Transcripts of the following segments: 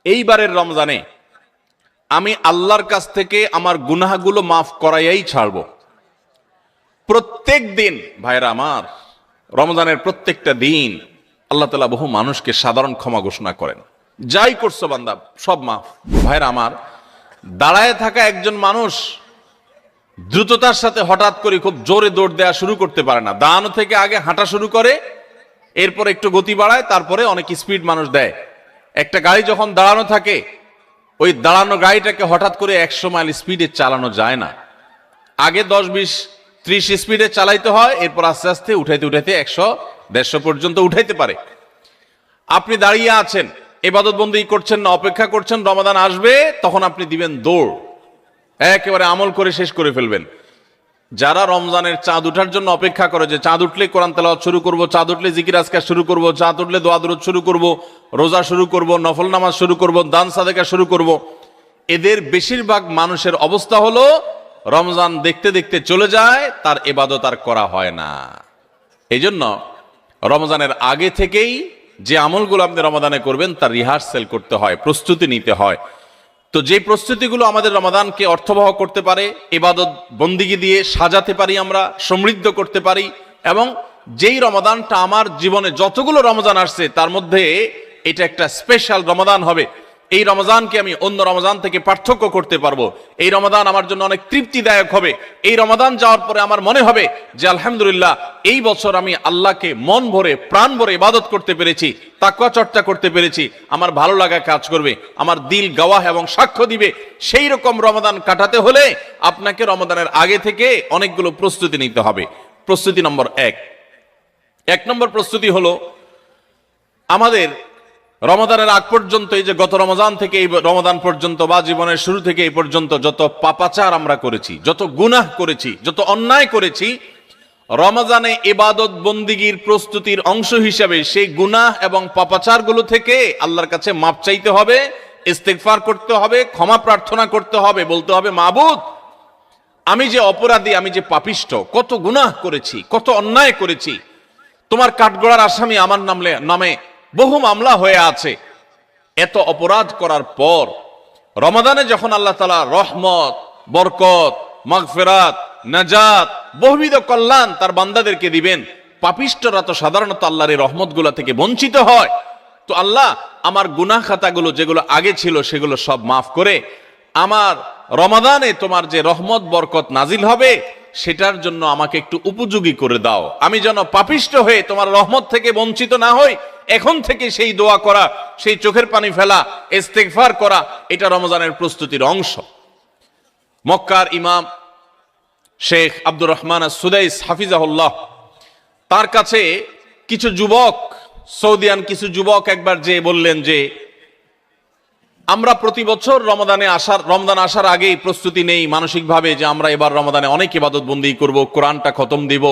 এইবারের রমজানে আমি আল্লাহর কাছ থেকে আমার গুনাহগুলো মাফ করাইয়াই ছাড়ব। প্রত্যেক দিন ভাইরা আমার, রমজানের প্রত্যেকটা দিন আল্লাহ তাআলা বহু মানুষকে সাধারণ ক্ষমা ঘোষণা করেন। যাই করছো বান্দা সব মাফ। ভাইরা আমার, দাঁড়ায় থাকা একজন মানুষ দ্রুততার সাথে হঠাৎ করে খুব জোরে দৌড় দেওয়া শুরু করতে পারে না। দাঁড়ানো থেকে আগে হাঁটা শুরু করে, এরপর একটু গতি বাড়ায়, তারপরে অনেক স্পিড মানুষ দেয়। একটা গাড়ি যখন দাঁড়ানো থাকে, ওই দাঁড়ানো গাড়িটাকে হঠাৎ করে 100 মাইল স্পিডে চালানো যায় না। আগে 10, 20, 30 স্পিডে চালাইতে হয়, এরপর আস্তে আস্তে উঠাইতে উঠাইতে 100, 150 পর্যন্ত উঠাইতে পারে। আপনি দাঁড়িয়ে আছেন, ইবাদত বন্দেগী করছেন না, অপেক্ষা করছেন রমাদান আসবে, তখন আপনি দিবেন দৌড়, একেবারে আমল করে শেষ করে ফেলবেন। যারা রমজানের চাঁদ উঠার জন্য অপেক্ষা করে, যে চাঁদ উঠলে কোরআন তেলাওয়াত শুরু করব, চাঁদ উঠলে জিকির আজকার শুরু করব, চাঁদ উঠলে দোয়া দুরূদ শুরু করব, রোজা শুরু করব, নফল নামাজ শুরু করব, দান সাদেকা শুরু করব, এদের বেশিরভাগ মানুষের অবস্থা হলো রমজান দেখতে দেখতে চলে যায়, তার ইবাদত আর করা হয় না। এই জন্য রমজানের আগে থেকেই যে আমলগুলো আপনি রমাদানে করবেন তার রিহার্সেল করতে হয়, প্রস্তুতি নিতে হয়। তো যে প্রস্তুতিগুলো আমাদের রমাদানকে অর্থবহ করতে পারে, ইবাদত বন্দিগি দিয়ে সাজাতে পারি, আমরা সমৃদ্ধ করতে পারি, এবং যেই রমাদানটা আমার জীবনে যতগুলো রমজান আসছে তার মধ্যে এটা একটা স্পেশাল রমাদান হবে, এই রমজানকে আমি অন্য রমজান থেকে পার্থক্য করতে পারবো, এই রমাদান আমার জন্য অনেক তৃপ্তিদায়ক হবে, এই রমাদান যাওয়ার পরে আমার মনে হবে যে আলহামদুলিল্লাহ এই বছর আমি আল্লাহকে মন ভরে প্রাণ ভরে ইবাদত করতে পেরেছি, তাকওয়া চর্চা করতে পেরেছি, আমার ভালো লাগা কাজ করবে, আমার দিল গাওয়াহ এবং সাক্ষ্য দিবে। সেই রকম রমাদান কাটাতে হলে আপনাকে রমাদানের আগে থেকে অনেকগুলো প্রস্তুতি নিতে হবে। প্রস্তুতি নম্বর 1 নম্বর প্রস্তুতি হলো আমাদের রমাদানের আগ পর্যন্ত, এই যে গত রমজান থেকে এই রমাদান পর্যন্ত বা জীবনের শুরু থেকে এই পর্যন্ত যত পাপাচার আমরা করেছি, যত গুনাহ করেছি, যত অন্যায় করেছি, রমজানে ইবাদত বন্দিগির প্রস্তুতির অংশ হিসাবে সেই গুনাহ এবং পাপাচারগুলো থেকে আল্লাহর কাছে মাপ চাইতে হবে, ইস্তেগফার করতে হবে, ক্ষমা প্রার্থনা করতে হবে, বলতে হবে মাবুদ আমি যে অপরাধী, আমি যে পাপিষ্ঠ, কত গুনাহ করেছি, কত অন্যায় করেছি, তোমার কাঠগড়ার আসামি আমার নামে বহু মামলা হয়ে আছে। এত অপরাধ করার পর রমাদানে যখন আল্লাহ তাআলা রহমত, বরকত, মাগফিরাত, নাজাত, বহুবিধ কল্যাণ তার বান্দাদেরকে দিবেন, পাপিষ্ঠরা তো সাধারণত আল্লাহর এই রহমতগুলো থেকে বঞ্চিত হয়। তো আল্লাহ আমার গুনাহ খাতাগুলো যেগুলো আগে ছিল সেগুলো সব মাফ করে আমার রমাদানে তোমার যে রহমত বরকত নাজিল হবে সেটার জন্য আমাকে একটু উপযোগী করে দাও, আমি যেন পাপিষ্ঠ হয়ে তোমার রহমত থেকে বঞ্চিত না হই। এখন থেকে সেই দোয়া করা, সেই চোখের পানি ফেলা, ইস্তেগফার করা, এটা রমজানের প্রস্তুতির অংশ। মক্কার ইমাম শেখ আব্দুর রহমান আস-সুদাইস হাফিজাহুল্লাহ, তার কাছে কিছু যুবক, সৌদিয়ান কিছু যুবক একবার যে বললেন যে আমরা প্রতি বছর রমজান আসার আগেই প্রস্তুতি নেই মানসিকভাবে যে আমরা এবার রমাদানে অনেক ইবাদত বন্দেগী করব, কোরআনটা খতম দিব,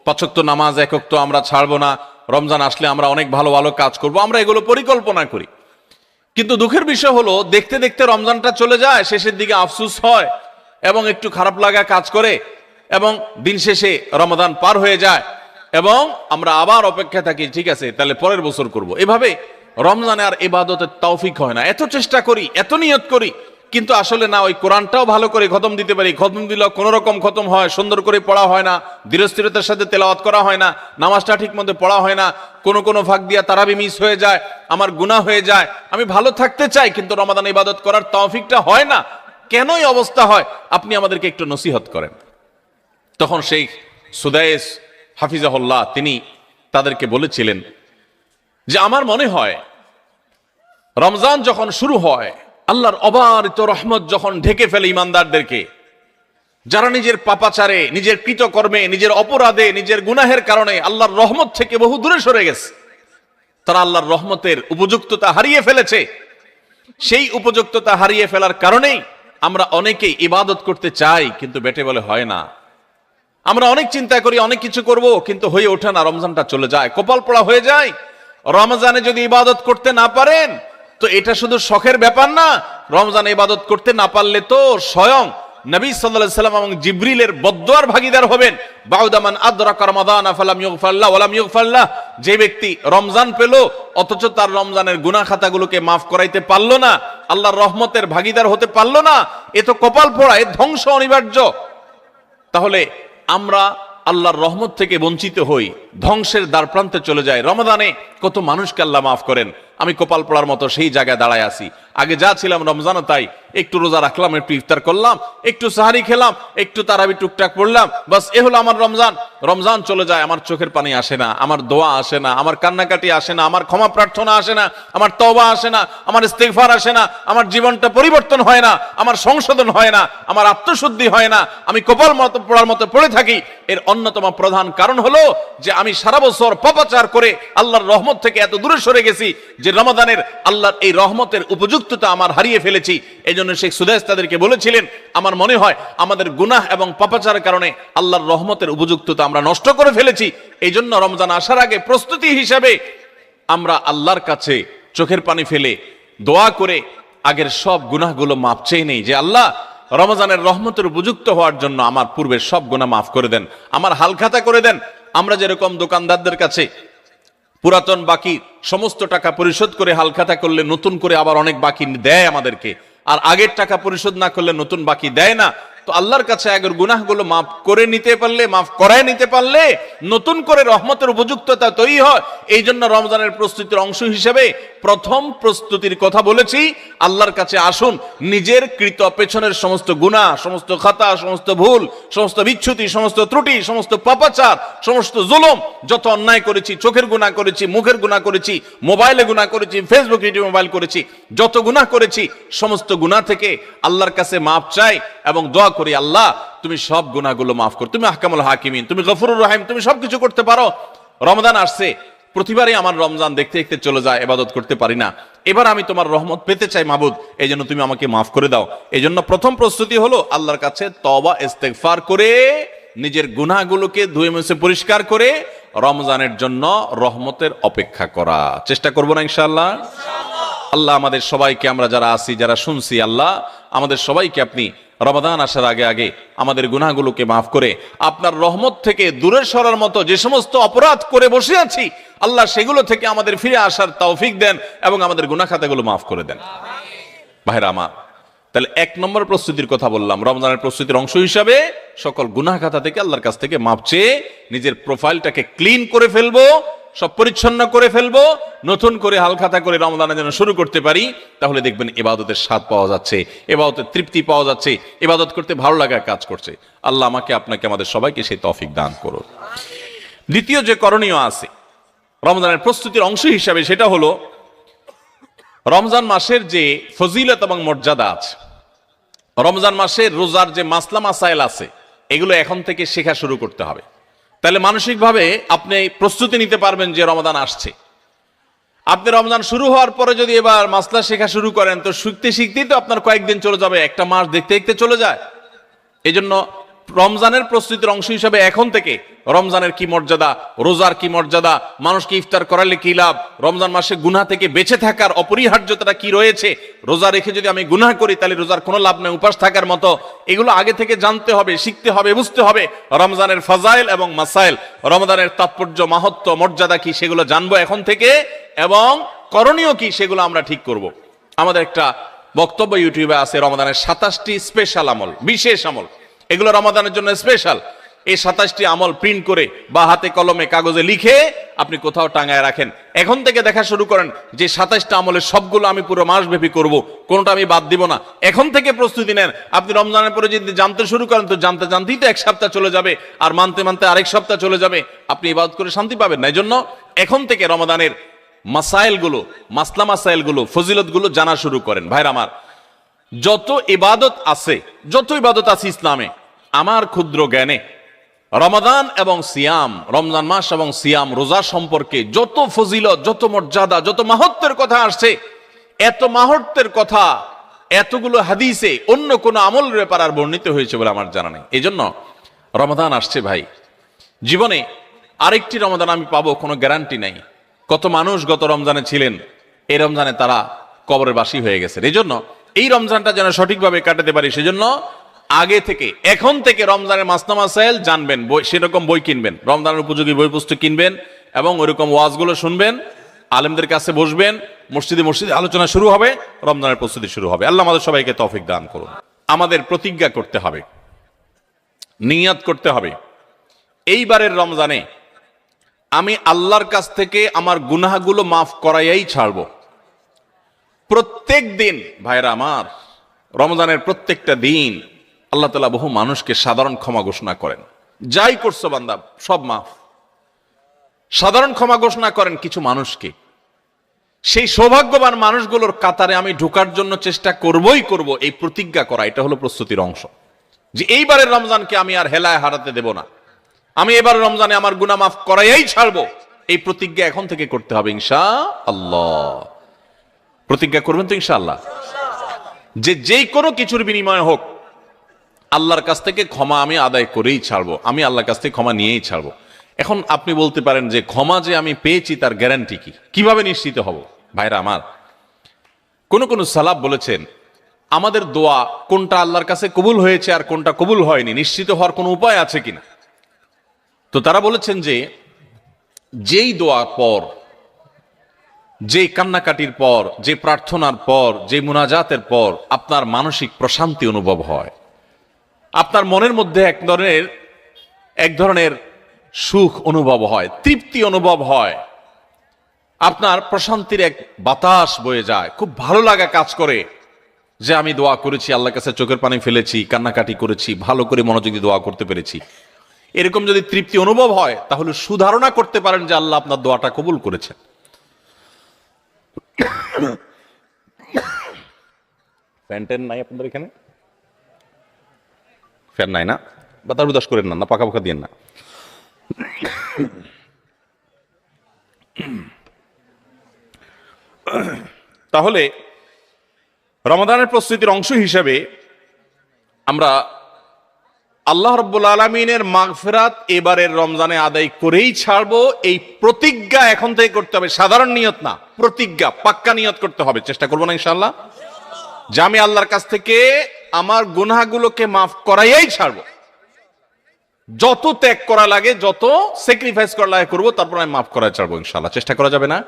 5 ওয়াক্ত নামাজ 1 ওয়াক্ত আমরা ছাড়বো না, রমজান আসলে আমরা অনেক ভালো ভালো কাজ করব, আমরা এগুলো পরিকল্পনা করি। কিন্তু দুঃখের বিষয় হলো দেখতে দেখতে রমজানটা চলে যায়, শেষের দিকে আফসোস হয় এবং একটু খারাপ লাগা কাজ করে, এবং দিন শেষে রমাদান পার হয়ে যায় এবং আমরা আবার অপেক্ষা থাকি, ঠিক আছে তাহলে পরের বছর করব। এভাবে রমজানে আর ইবাদতের তৌফিক হয় না। এত চেষ্টা করি, এত নিয়ত করি, কিন্তু আসলে না, ওই কোরআনটাও ভালো করে খতম দিতে পারি, খতম দিলেও কোন রকম খতম হয়, সুন্দর করে পড়া হয় না, ধীরস্থিরতার সাথে তেলাওয়াত করা হয় না, নামাজটা ঠিক মতো পড়া হয় না, কোনো ভাগ দিয়া তারাবি মিস হয়ে যায়, আমার গুনাহ হয়ে যায়। আমি ভালো থাকতে চাই কিন্তু রমাদানে ইবাদত করার তৌফিকটা হয় না। কেন এই অবস্থা হয় আপনি আমাদেরকে একটু নসিহত করেন। তখন শেখ সুদাইস হাফিজাহুল্লাহ তিনি তাদেরকে বলেছিলেন যে আমার মনে হয় রমজান যখন শুরু হয়, আল্লাহর অবারিত রহমত যখন ঢেকে ফেলে ইমানদারদেরকে, যারা নিজের পাপাচারে, নিজের কৃতকর্মে, নিজের অপরাধে, নিজের গুনাহের কারণে আল্লাহর রহমত থেকে বহু দূরে সরে গেছে, তারা আল্লাহর রহমতের উপযুক্ততা হারিয়ে ফেলেছে। সেই উপযুক্ততা হারিয়ে ফেলার কারণেই আমরা অনেকেই ইবাদত করতে চাই কিন্তু বেটে বলে হয় না। আমরা অনেক চিন্তা করি, অনেক কিছু করব, কিন্তু হয়ে ওঠে না, রমজানটা চলে যায়, কপাল পোড়া হয়ে যায়। রমজানে যদি ইবাদত করতে না পারেন তো এটা শুধু শখের ব্যাপার না, রমজানে ইবাদত করতে না পারলে তো স্বয়ং নবী সাল্লাল্লাহু আলাইহি সাল্লাম এবং জিবরিলের বদদুয়ার ভাগীদার হবেন। বাউদা মান আদরাকা রমাদান ফালাম ইগফার লাহু ওয়া লাম ইগফার লাহ, যে ব্যক্তি রমজান পেল অথচ তার রমজানের গুনাহ খাতাগুলোকে মাফ করাইতে পারলো না, আল্লাহর রহমতের ভাগীদার হতে পারলো না, এ তো কপাল পোড়া, এ ধ্বংস অনিবার্য। তাহলে আমরা আল্লাহর রহমত থেকে বঞ্চিত হই, ধ্বংসের দ্বার প্রান্তে চলে যায়। রমাদানে কত মানুষকে আল্লাহ মাফ করেন, আমি কপাল পোড়ার মতো সেই জায়গায় দাঁড়ায় আছি। আগে যা ছিলাম রমজানও তাই, একটু রোজা রাখলাম, একটু ইফতার করলাম, একটু সাহারি খেলাম, একটু তারাবি টুকটাক পড়লাম, বাস এ হলো আমার রমজান। রমজান চলে যায়, আমার চোখের পানি আসে না, আমার দোয়া আসে না, আমার কান্নাকাটি আসে না, আমার ক্ষমা প্রার্থনা আসে না, আমার তওবা আসে না, আমার ইস্তিগফার আসে না, আমার জীবনটা পরিবর্তন হয় না, আমার সংশোধন হয় না, আমার আত্মশুদ্ধি হয় না, আমি কপাল মতো পোড়ার মতো পড়ে থাকি। এর অন্যতম প্রধান কারণ হলো যে আমি সারা বছর পাপাচার করে আল্লাহর রহমত থেকে এত দূরে সরে গেছি যে রমাদানের আল্লাহর এই রহমতের উপযুক্ততা আমার হারিয়ে ফেলেছি। এই জন্য শেখ সুদেশ তাদেরকে বলেছিলেন, আমার মনে হয় আমাদের গুনাহ এবং পাপাচারের কারণে আল্লাহর রহমতের উপযুক্ততা আমরা নষ্ট করে ফেলেছি। এই জন্য রমজান আসার আগে প্রস্তুতি হিসেবে আমরা আল্লাহর কাছে চোখের পানি ফেলে দোয়া করে আগের সব গুনাহগুলো মাপ চেয়ে নেই যে আল্লাহ রমজানের রহমতের উপযুক্ত হওয়ার জন্য আমার পূর্বের সব গুনাহ মাফ করে দেন, আমার হালখাতা করে দেন। আমরা যেরকম দোকানদারদের কাছে পুরাতন বাকি সমস্ত টাকা পরিশোধ করে হালখাতা করলে নতুন করে আবার অনেক বাকি দেয় আমাদেরকে, আর আগের টাকা পরিশোধ না করলে নতুন বাকি দেয় না, তো আল্লাহর কাছে আগের গুনাহগুলো মাফ করে নিতে পারলে, মাফ করায় নিতে পারলে নতুন করে রহমতের উপযুক্ততা তৈরি হয়। এই জন্য রমজানের প্রস্তুতির অংশ হিসেবে প্রথম প্রস্তুতির কথা বলেছি, আল্লাহর কাছে আসুন, নিজের কৃত পেছনের সমস্ত গুনাহ, সমস্ত খাতা, সমস্ত ভুল, সমস্ত বিচ্যুতি, সমস্ত ত্রুটি, সমস্ত পাপাচার, সমস্ত জুলুম, যত অন্যায় করেছি, চোখের গুনাহ করেছি, মুখের গুনাহ করেছি, মোবাইলে গুনাহ করেছি, ফেসবুক ইউটিউব মোবাইল করেছি, যত গুনাহ করেছি সমস্ত গুনাহ থেকে আল্লাহর কাছে মাপ চাই এবং দোয়া করি, আল্লাহ তুমি সব গুনাহগুলো মাফ করো, তুমি আহকামুল হাকিমিন, তুমি গফুরুর রহিম, তুমি সবকিছু করতে পারো। রমজান আসছে, প্রতিবারই আমার রমজান দেখতে দেখতে চলে যায়, ইবাদত করতে পারি না, এবার আমি তোমার রহমত পেতে চাই মাবুদ, এই জন্য তুমি আমাকে মাফ করে দাও। এই জন্য প্রথম প্রস্তুতি হলো আল্লাহর কাছে তওবা ইস্তেগফার করে নিজের গুনাহগুলোকে ধুয়ে মুছে পরিষ্কার করে রমজানের জন্য রহমতের অপেক্ষা করা চেষ্টা করব না ইনশাআল্লাহ। আল্লাহ আমাদের সবাইকে, আমরা যারা আছি, যারা শুনছি, আল্লাহ আমাদের সবাইকে আপনি রমাদান আসার আগে আগে আমাদের গুনাহগুলোকে মাফ করে আপনার রহমত থেকে দূরে সরার মতো যে সমস্ত অপরাধ করে বসে আছি, আল্লাহ সেগুলো থেকে আমাদের ফিরে আসার তৌফিক দেন এবং আমাদের গুনাহ খাতাগুলো মাফ করে দেন। ভাইরা আমার, তাহলে এক নম্বর প্রস্তুতির কথা বললাম, রমজানের প্রস্তুতির অংশ হিসাবে সকল গুনাহ খাতা থেকে আল্লাহর কাছ থেকে মাপ চেয়ে নিজের প্রোফাইলটাকে ক্লিন করে ফেলবো, সব পরিচ্ছন্ন করে ফেলবো, নতুন করে হালখাতা করে রমজানের জন্য শুরু করতে পারি। তাহলে দেখবেন ইবাদতের স্বাদ পাওয়া যাচ্ছে, ইবাদতের তৃপ্তি পাওয়া যাচ্ছে, ইবাদত করতে ভালো লাগা কাজ করছে। আল্লাহ আমাকে, আপনাকে, আমাদের সবাইকে সেই তৌফিক দান করুন। দ্বিতীয় যে করণীয় আছে রমজানের প্রস্তুতির অংশ হিসাবে, সেটা হলো রমজান মাসের যে ফজিলত এবং মর্যাদা আছে, রমজান মাসের রোজার যে মাসলা মাসাইল আছে, এগুলো এখন থেকে শেখা শুরু করতে হবে। তাহলে মানসিকভাবে আপনি প্রস্তুতি নিতে পারবেন যে রমজান আসছে। আপনি রমজান শুরু হওয়ার পরে যদি এবার মাসলা শেখা শুরু করেন, তো শিখতে শিখতেই তো আপনার কয়েকদিন চলে যাবে, একটা মাস দেখতে দেখতে চলে যায়। এই জন্য রমজানের প্রস্তুতির অংশ হিসাবে এখন থেকে রমজানের কি মর্যাদা, রোজার কি মর্যাদা, মানুষকে ইফতার করালে কি লাভ, রমজান মাসে গুনাহ থেকে বেঁচে থাকার অপরিহার্যতাটা কি রয়েছে, রোজা রেখে যদি আমি গুনাহ করি তাহলে রোজার কোনো লাভ নেই, উপাস থাকার মতো, এগুলো আগে থেকে জানতে হবে, শিখতে হবে, বুঝতে হবে। রমজানের ফাজাইল এবং মাসাইল, রমজানের তাৎপর্য, মাহাত্ম্য, মর্যাদা কি, সেগুলো জানবো এখন থেকে, এবং করণীয় কি সেগুলো আমরা ঠিক করব। আমাদের একটা বক্তব্য ইউটিউবে আছে, রমজানের 27টি স্পেশাল আমল, বিশেষ আমল, এগুলো রমাদানের জন্য স্পেশাল। এই 27টি আমল প্রিন্ট করে বা হাতে কলমে কাগজে লিখে আপনি কোথাও টাঙায় রাখেন। এখন থেকে দেখা শুরু করেন যে 27টা আমলের সবগুলো আমি পুরো মাসব্যাপী করব, কোনটা আমি বাদ দিব না। এখন থেকে প্রস্তুতি নেন। আপনি রমজানের পরে যদি জানতে শুরু করেন, তো জানতে জানতেই তো এক সপ্তাহ চলে যাবে, আর মানতে মানতে আরেক সপ্তাহ চলে যাবে, আপনি ইবাদত করে শান্তি পাবেন না। এই জন্য এখন থেকে রমাদানের মাসাইলগুলো, মাসলা মাসাইলগুলো, ফজিলতগুলো জানা শুরু করেন। ভাইরা আমার, যত ইবাদত আছে, যত ইবাদত আছে ইসলামে, আমার ক্ষুদ্র জ্ঞানে রমাদান এবং সিয়াম, রমজান মাস এবং সিয়াম, রোজা সম্পর্কে যত ফজিলত, যত মর্যাদা, যত মাহাত্ম্যের কথা আসছে, এত মাহাত্ম্যের কথা এতগুলো হাদিসে অন্য কোন আমলের ব্যাপার আর বর্ণিত হয়েছে বলে আমার জানা নেই। এই জন্য রমাদান আসছে ভাই, জীবনে আরেকটি রমাদান আমি পাবো কোনো গ্যারান্টি নাই। কত মানুষ গত রমজানে ছিলেন, এই রমজানে তারা কবরের বাসী হয়ে গেছে। এই জন্য এই রমজানটা যেন সঠিকভাবে কাটাতে পারি, সেজন্য আগে থেকে এখন থেকে রমজানের মাসনা মাসাইল জানবেন, সেরকম বই কিনবেন, রমজানের উপযোগী বই পুস্তক কিনবেন এবং ওইরকম ওয়াজগুলো শুনবেন, আলেমদের কাছে বসবেন, মসজিদে মসজিদে আলোচনা শুরু হবে, রমজানের প্রস্তুতি শুরু হবে। আল্লাহ আমাদের সবাইকে তৌফিক দান করুন। আমাদের প্রতিজ্ঞা করতে হবে, নিয়াত করতে হবে, এইবারের রমজানে আমি আল্লাহর কাছ থেকে আমার গুনাহগুলো মাফ করাইয়াই ছাড়ব। প্রত্যেক দিন ভাইরা আমার, রমজানের প্রত্যেকটা দিন আল্লাহ তাআলা বহু মানুষকে সাধারণ ক্ষমা ঘোষণা করেন। যাই করছো বান্দা সব মাফ, সাধারণ ক্ষমা ঘোষণা করেন কিছু মানুষকে। সেই সৌভাগ্যবান মানুষগুলোর কাতারে আমি ঢোকার জন্য চেষ্টা করবই করব, এই প্রতিজ্ঞা করা, এটা হলো প্রস্তুতির অংশ। যে এইবারের রমজানকে আমি আর হেলায় হারাতে দেব না, আমি এবার রমজানে আমার গুনাহ মাফ করাইয়াই ছাড়বো, এই প্রতিজ্ঞা এখন থেকে করতে হবে ইনশাআল্লাহ। প্রতিজ্ঞা করবেন তো ইনশাআল্লাহ, যে যেই কোনো কিছুর বিনিময় হোক আল্লাহর কাছ থেকে ক্ষমা আমি আদায় করেই ছাড়বো, আমি আল্লাহর কাছ থেকে ক্ষমা নিয়েই ছাড়বো। এখন আপনি বলতে পারেন যে ক্ষমা যে আমি পেয়েছি তার গ্যারান্টি কি, কিভাবে নিশ্চিত হব? ভাইরা আমার, কোন কোন সালাফ বলেছেন আমাদের দোয়া কোনটা আল্লাহর কাছে কবুল হয়েছে আর কোনটা কবুল হয়নি নিশ্চিত হওয়ার কোনো উপায় আছে কিনা। তো তারা বলেছেন যে যেই দোয়ার পর, যেই কান্নাকাটির পর, যে প্রার্থনার পর, যে মুনাজাতের পর আপনার মানসিক প্রশান্তি অনুভব হয়, আপনার মনের মধ্যে এক ধরনের সুখ অনুভব হয়, তৃপ্তি অনুভব হয়, আপনার প্রশান্তির এক বাতাস বয়ে যায়, খুব ভালো লাগা কাজ করে যে আমি দোয়া করেছি, আল্লাহর কাছে চোখের পানি ফেলেছি, কান্নাকাটি করেছি, ভালো করে মনোযোগী দোয়া করতে পেরেছি। এরকম যদি তৃপ্তি অনুভব হয় তাহলে সুধারণা করতে পারেন যে আল্লাহ আপনার দোয়াটা কবুল করেছেন। ফ্যান নাই আপনাদের এখানে? ফ্যান নাই না? বাতাস উদাস করেন না, পাকা পাকা দিয়েন না। তাহলে রমাদানের প্রস্তুতির অংশ হিসেবে আমরা আল্লাহ রাব্বুল আলামিনের মাগফিরাত এবারের রমজানে আদায় করেই ছাড়বো, এই প্রতিজ্ঞা এখন থেকে করতে হবে। সাধারণ নিয়ত না, প্রতিজ্ঞা, পাক্কা নিয়ত করতে হবে। চেষ্টা করবো না ইনশাআল্লাহ যে আমি আল্লাহর কাছ থেকে আমার গুনাহগুলোকে মাফ করাইয়াই ছাড়বো। যত ত্যাগ করা লাগে, যত স্যাক্রিফাইস করা লাগে করবো, তারপর আমি মাফ করাই ছাড়বো ইনশাআল্লাহ। চেষ্টা করা যাবে না?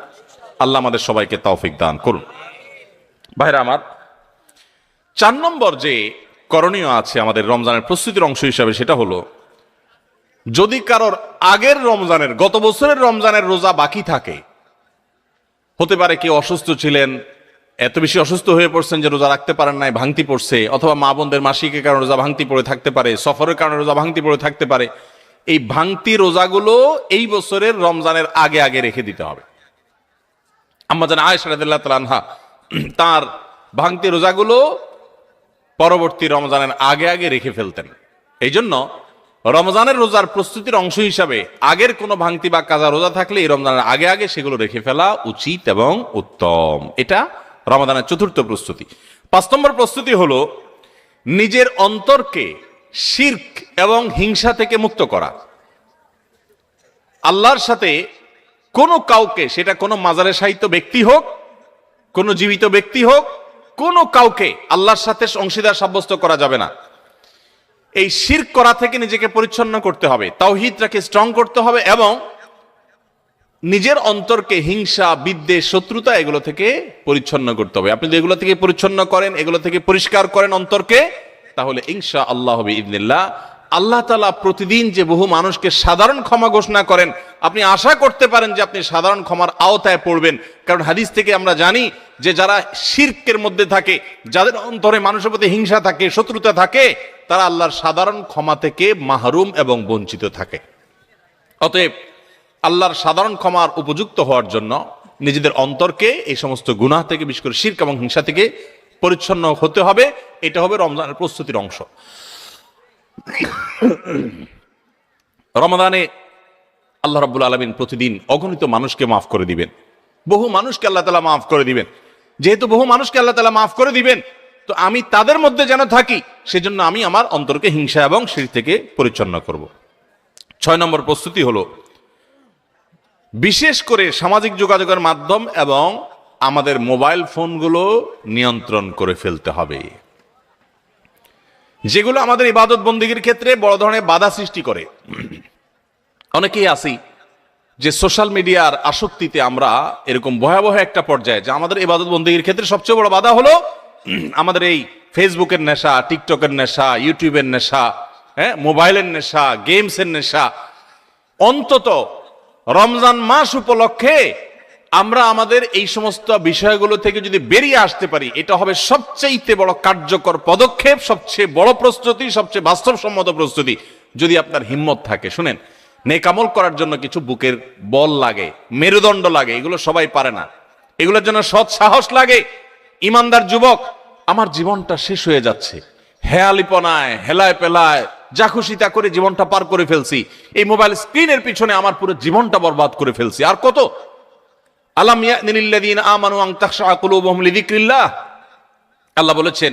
আল্লাহ আমাদের সবাইকে তৌফিক দান করুন। ভাইরা আমার, 4 নম্বর যে করণীয় আছে আমাদের রমজানের প্রস্তুতির অংশ হিসাবে, সেটা হলো যদি কারোর আগের রমজানের, গত বছরের রমজানের রোজা বাকি থাকে, হতে পারে কেউ অসুস্থ ছিলেন, এত বেশি অসুস্থ হয়ে পড়ছেন যে রোজা রাখতে পারেন নাই, ভাঙতি পড়ছে, অথবা মা বোনদের মাসিকের কারণে রোজা ভাঙতি পড়ে থাকতে পারে, সফরের কারণে রোজা ভাঙতি পড়ে থাকতে পারে। এই ভাঙতি রোজাগুলো এই বছরের রমজানের আগে আগে রেখে দিতে হবে। আম্মা জান আয়েশা রাদিয়াল্লাহু তাআলা আনহা তার ভাঙতি রোজাগুলো পরবর্তী রমজানের আগে আগে রেখে ফেলতেন। এই জন্য রমজানের রোজার প্রস্তুতির অংশ হিসাবে আগের কোনো ভাঙতি বা কাজা রোজা থাকলে এই রমজানের আগে আগে সেগুলো রেখে ফেলা উচিত এবং উত্তম। এটা রমজানের চতুর্থ প্রস্তুতি। 5 নম্বর প্রস্তুতি হলো নিজের অন্তরকে শিরক এবং হিংসা থেকে মুক্ত করা। আল্লাহর সাথে কোনো কাউকে, সেটা কোনো মাজারে শায়িত ব্যক্তি হোক, কোনো জীবিত ব্যক্তি হোক, কোনো কাউকে আল্লাহর সাথে অংশীদার সাব্যস্ত করা যাবে না। এই শিরক করা থেকে নিজেকে পরিচ্ছন্ন করতে হবে, তাওহীদটাকে স্ট্রং করতে হবে এবং নিজের অন্তরকে হিংসা, বিদ্বেষ, শত্রুতা এগুলো থেকে পরিচ্ছন্ন করতে হবে। আপনি যদি এগুলো থেকে পরিচ্ছন্ন করেন, এগুলো থেকে পরিষ্কার করেন অন্তরকে, তাহলে ইনশাআল্লাহ বিইذনিল্লাহ আল্লাহ তাআলা প্রতিদিন যে বহু মানুষকে সাধারণ ক্ষমা ঘোষণা করেন, আপনি আশা করতে পারেন যে আপনি সাধারণ ক্ষমার আওতায় পড়বেন। কারণ হাদিস থেকে আমরা জানি যে যারা শিরকের মধ্যে থাকে, যাদের অন্তরে মানুষের প্রতি হিংসা থাকে, শত্রুতা থাকে, তারা আল্লাহর সাধারণ ক্ষমা থেকে মাহরুম এবং বঞ্চিত থাকে। অতএব আল্লাহর সাধারণ ক্ষমার উপযুক্ত হওয়ার জন্য নিজেদের অন্তরকে এই সমস্ত গুনাহ থেকে, বিশেষ করে শিরক এবং হিংসা থেকে পরিচ্ছন্ন হতে হবে। এটা হবে রমজানের প্রস্তুতির অংশ। রমাদানে আল্লাহ রাব্বুল আলামিন প্রতিদিন অগণিত মানুষকে মাফ করে দিবেন, বহু মানুষকে আল্লাহ তাআলা মাফ করে দিবেন। যেহেতু বহু মানুষকে আল্লাহ তাআলা মাফ করে দিবেন, তো আমি তাদের মধ্যে যেন থাকি, সেজন্য আমি আমার অন্তরকে হিংসা এবং শিরক থেকে পরিচ্ছন্ন করব। 6 নম্বর প্রস্তুতি হলো বিশেষ করে সামাজিক যোগাযোগের মাধ্যম এবং আমাদের মোবাইল ফোনগুলো নিয়ন্ত্রণ করে ফেলতে হবে। যেগুলো আমাদের ইবাদত বন্দেগীর ক্ষেত্রে বড় ধরনের বাধা সৃষ্টি করে। অনেকেই আছি যে সোশ্যাল মিডিয়ার আসক্তিতে আমরা এরকম ভয়াবহ একটা পর্যায়ে, যে আমাদের ইবাদত বন্দেগীর ক্ষেত্রে সবচেয়ে বড় বাধা হলো আমাদের এই ফেসবুকের নেশা, টিকটকের নেশা, ইউটিউবের নেশা, মোবাইলের নেশা, গেমসের নেশা। অন্তত রমজান মাস উপলক্ষে আমরা আমাদের এই সমস্ত বিষয়গুলো থেকে যদি বেরিয়ে আসতে পারি, এটা হবে সবচেয়ে বড় কার্যকর পদক্ষেপ, সবচেয়ে বড় প্রস্তুতি, সবচেয়ে বাস্তবসম্মত প্রস্তুতি। যদি আপনার হিম্মত থাকে, শুনেন, নেকামল করার জন্য কিছু বুকের বল লাগে, মেরুদণ্ড লাগে, এগুলো সবাই পারে না। এগুলোর জন্য সৎ সাহস লাগে। ইমানদার যুবক, আমার জীবনটা শেষ হয়ে যাচ্ছে, হেয়ালিপনায়, হেলায় পেলায়, যা খুশি তা করে জীবনটা পার করে ফেলছি, এই মোবাইল স্ক্রিনের পিছনে আমার পুরো জীবনটা বরবাদ করে ফেলছি, আর কত? আলাম ইয়ানিল্লাযীনা আমানু আন তাখশা কুলুবুহুম লিযিকরিল্লাহ। আল্লাহ বলেছেন,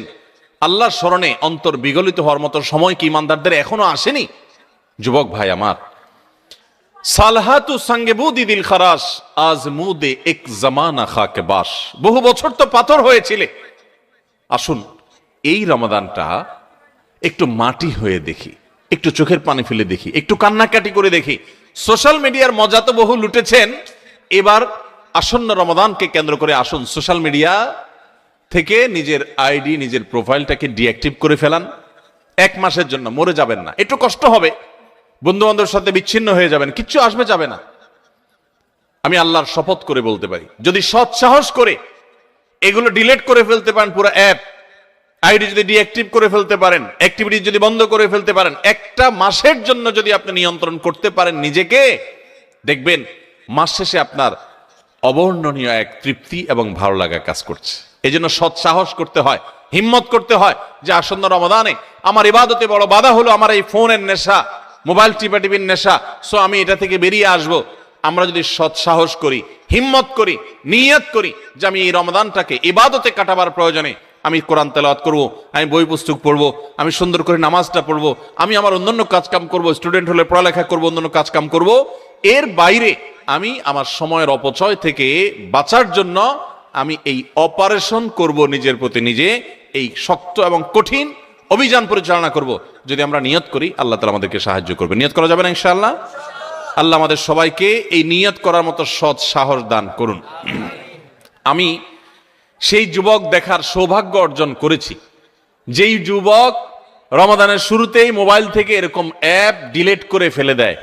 আল্লাহর স্মরণে অন্তর বিগলিত হওয়ার মতো সময় কি ইমানদারদের এখনো আসেনি? যুবক ভাই আমার, সালহাতু সঙ্গে বুদি দিল খারাস আজ মুদে এক জামানা খাকে বাস। বহু বছর তো পাথর হয়েছিলে, আসুন এই রমাদানটা একটু মাটি হয়ে দেখি, একটু চোখের পানি ফেলে দেখি, একটু কান্নাকাটি করে দেখি। সোশ্যাল মিডিয়ার মজা তো বহু লুটেছেন, এবার আসন্ন রমাদানকে কেন্দ্র করে আসুন সোশ্যাল মিডিয়া থেকে নিজের আইডি, নিজের প্রোফাইলটাকে ডিঅ্যাক্টিভ করে ফেলান। 1 মাসের জন্য মরে যাবেন না, একটু কষ্ট হবে, বন্ধু বান্ধবের সাথে বিচ্ছিন্ন হয়ে যাবেন, কিচ্ছু আসবে যাবে না। আমি আল্লাহর শপথ করে বলতে পারি, যদি সৎ সাহস করে এগুলো ডিলিট করে ফেলতে পারেন, পুরো অ্যাপ আইডি যদি ডিঅ্যাক্টিভ করে ফেলতে পারেন, অ্যাক্টিভিটি যদি বন্ধ করে ফেলতে পারেন, 1টা মাসের জন্য যদি আপনি নিয়ন্ত্রণ করতে পারেন নিজেকে, দেখবেন মাস শেষে আপনার অবর্ণনীয় এক তৃপ্তি এবং ভালো লাগা কাজ করছে। এই জন্য সৎ সাহস করতে হয়, হিম্মত করতে হয় যে আসন্ন রমাদানে আমার ইবাদতে বড় বাধা হলো আমার এই ফোনের নেশা, মোবাইল টিপাটিপির নেশা, সো আমি এটা থেকে বেরিয়ে আসব। আমরা যদি সৎ সাহস করি, হিম্মত করি, নিয়ত করি যে আমি এই রমাদানটাকে ইবাদতে কাটাবার প্রয়োজনে আমি কোরআন তেলাওয়াত করব, আমি বই পুস্তক পড়বো, আমি সুন্দর করে নামাজটা পড়বো, আমি আমার অন্যান্য কাজকাম করবো, স্টুডেন্ট হলে পড়ালেখা করবো, অন্যান্য কাজকাম করব। এর বাইরে আমি আমার সময়ের অপচয় থেকে বাঁচার জন্য আমি এই অপারেশন করব, নিজের প্রতি নিজে এই শক্ত এবং কঠিন অভিযান পরিচালনা করব। যদি আমরা নিয়ত করি, আল্লাহ তাআলা আমাদেরকে সাহায্য করবে। নিয়ত করা যাবে না ইনশাআল্লাহ? আল্লাহ আমাদের সবাইকে এই নিয়ত করার মতো সৎ সাহস দান করুন। আমি সেই যুবক দেখার সৌভাগ্য অর্জন করেছি, যেই যুবক রমাদানের শুরুতেই মোবাইল থেকে এরকম অ্যাপ ডিলিট করে ফেলে দেয়,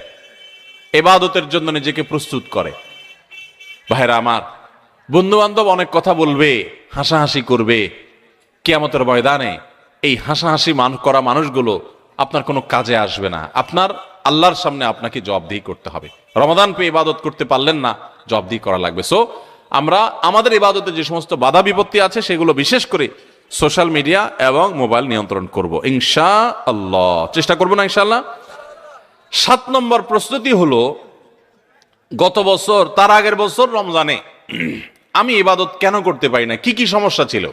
ইবাদতের জন্য নিজেকে প্রস্তুত করে। ভাইরা আমার, বন্ধু বান্ধব অনেক কথা বলবে, হাসাহাসি করবে, কিয়ামতের ময়দানে এই হাসাহাসি করা মানুষগুলো আপনার কোনো কাজে আসবে না। আপনার আল্লাহর সামনে আপনাকে জবাবদিহি করতে হবে। রমাদান পেয়ে ইবাদত করতে পারলেন না, জবাবদিহি করা লাগবে। সো আমরা আমাদের ইবাদতে যে সমস্ত বাধা বিপত্তি আছে সেগুলো বিশেষ করে সোশ্যাল মিডিয়া এবং মোবাইল নিয়ন্ত্রণ করব ইনশাআল্লাহ, চেষ্টা করবো না ইনশাআল্লাহ। 7 নম্বর প্রস্তুতি হলো, গত বছর তার আগের বছর রমজানে আমি ইবাদত কেন করতে পারি না, কি কি সমস্যা ছিল।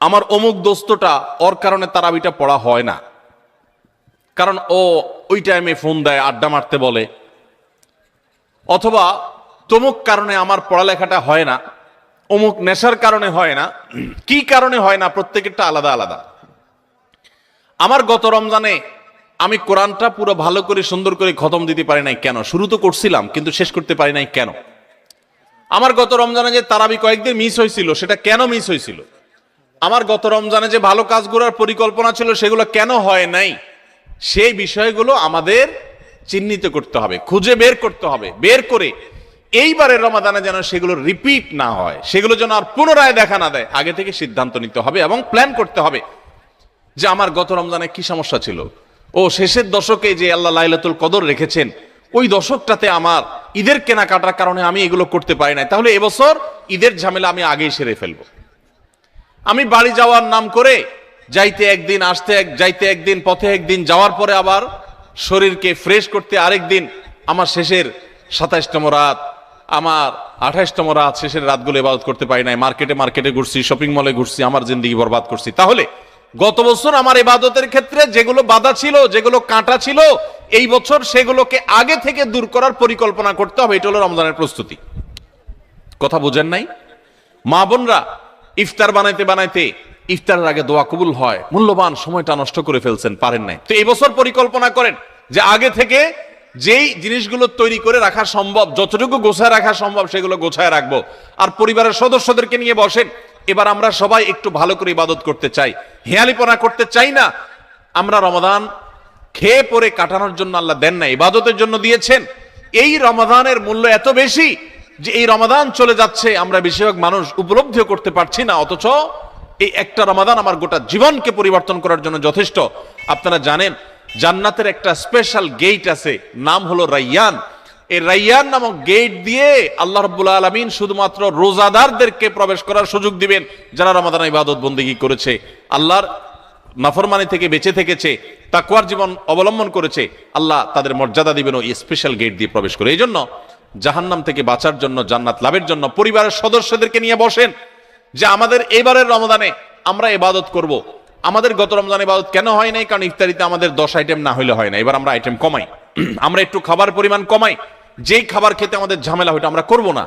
আমার অমুক দোস্তটা, ওর কারণে তারাবিটা পড়া হয় না, কারণ ও ওই টাইমে ফোন দেয়, আড্ডা মারতে বলে, অথবা তমুক কারণে আমার পড়ালেখাটা হয় না, অমুক নেশার কারণে হয় না। কি কারণে হয় না, প্রত্যেকেরটা আলাদা আলাদা। আমার গত রমজানে আমি কোরআনটা পুরো ভালো করে সুন্দর করে খতম দিতে পারি নাই কেন? শুরু তো করছিলাম কিন্তু শেষ করতে পারি নাই কেন? আমার গত রমজানে যে তারাবি কয়েকদিন মিস হয়েছিল, সেটা কেন মিস হয়েছিল? আমার গত রমজানে যে ভালো কাজগুলোর পরিকল্পনা ছিল, সেগুলো কেন হয় নাই? সেই বিষয়গুলো আমাদের চিহ্নিত করতে হবে, খুঁজে বের করতে হবে। বের করে এইবারের রমাদানে যেন সেগুলো রিপিট না হয়, সেগুলো যেন আর পুনরায় দেখা না দেয়, আগে থেকে সিদ্ধান্ত নিতে হবে এবং প্ল্যান করতে হবে যে আমার গত রমজানে কি সমস্যা ছিল। ও শেষের দশকে যে আল্লাহ লাইলাতুল কদর রেখেছেন, ওই দশকটাতে আমার ঈদের কেনাকাটার কারণে আমি এগুলো করতে পারি নাই, তাহলে এবছর ঈদের ঝামেলা আমি আগেই সেরে ফেলবো। আমি বাড়ি যাওয়ার নাম করে যাইতে একদিন, আসতে যাইতে একদিন, পথে একদিন, যাওয়ার পরে আবার শরীরকে ফ্রেশ করতে আরেকদিন, আমার শেষের 27তম রাত, আমার 28তম রাত, শেষের রাতগুলো ইবাদত করতে পারি নাই। মার্কেটে ঘুরছি, শপিং মলে ঘুরছি, আমার জিন্দেগি বরবাদ করছি। তাহলে গত বছর আমার ইবাদতের ক্ষেত্রে যেগুলো বাধা ছিল, যেগুলো কাঁটা ছিল, এই বছর সেগুলোকে আগে থেকে দূর করার পরিকল্পনা করতে হবে। এটা হলো রমজানের প্রস্তুতি। কথা বুঝেন নাই? মা বোনরা ইফতার বানাইতে বানাইতে ইফতারের আগে দোয়া কবুল হয়, মূল্যবান সময়টা নষ্ট করে ফেলছেন, পারেন নাই। তো এই বছর পরিকল্পনা করেন যে আগে থেকে যেই জিনিসগুলো তৈরি করে রাখা সম্ভব, যতটুকু গোছায় রাখা সম্ভব সেগুলো গোছায় রাখবো। আর পরিবারের সদস্যদেরকে নিয়ে বসেন, এবার আমরা সবাই একটু ভালো করে ইবাদত করতে চাই, হেয়ালিপনা করতে চাই না। আমরা রমাদান খেয়ে পরে কাটানোর জন্য আল্লাহ দেন না, ইবাদতের জন্য দিয়েছেন। এই রমাদানের মূল্য এত বেশি যে এই রমাদান চলে যাচ্ছে, আমরা বেশিরভাগ মানুষ উপলব্ধিও করতে পারছি না, অথচ এই একটা রমাদান আমার গোটা জীবনকে পরিবর্তন করার জন্য যথেষ্ট। আপনারা জানেন জান্নাতের একটা স্পেশাল গেট আছে, নাম হলো রাইয়ান। এই রাইয়ান নামক গেট দিয়ে আল্লাহ রাব্বুল আলামিন শুধুমাত্র রোজাদারদেরকে প্রবেশ করার সুযোগ দিবেন, যারা রমাদান ইবাদত বন্দেগী করেছে, আল্লাহর নাফরমানি থেকে বেঁচে থেকেছে, তাকওয়ার জীবন অবলম্বন করেছে। আল্লাহ তাদের মর্যাদা দিবেন ওই স্পেশাল গেট দিয়ে প্রবেশ করে। এই জন্য জাহান্নাম থেকে বাঁচার জন্য, জান্নাত লাভের জন্য পরিবারের সদস্যদেরকে নিয়ে বসেন যে আমাদের এবারের রমাদানে আমরা ইবাদত করব। আমাদের গত রমজান ইবাদত কেন হয় নাই? কারণ ইফতারিতে আমাদের 10 আইটেম না হইলে হয় না। এবার আমরা আইটেম কমাই, আমরা একটু খাবার পরিমাণ কমাই। যেই খাবার খেতে আমাদের ঝামেলা হইটা আমরা করব না।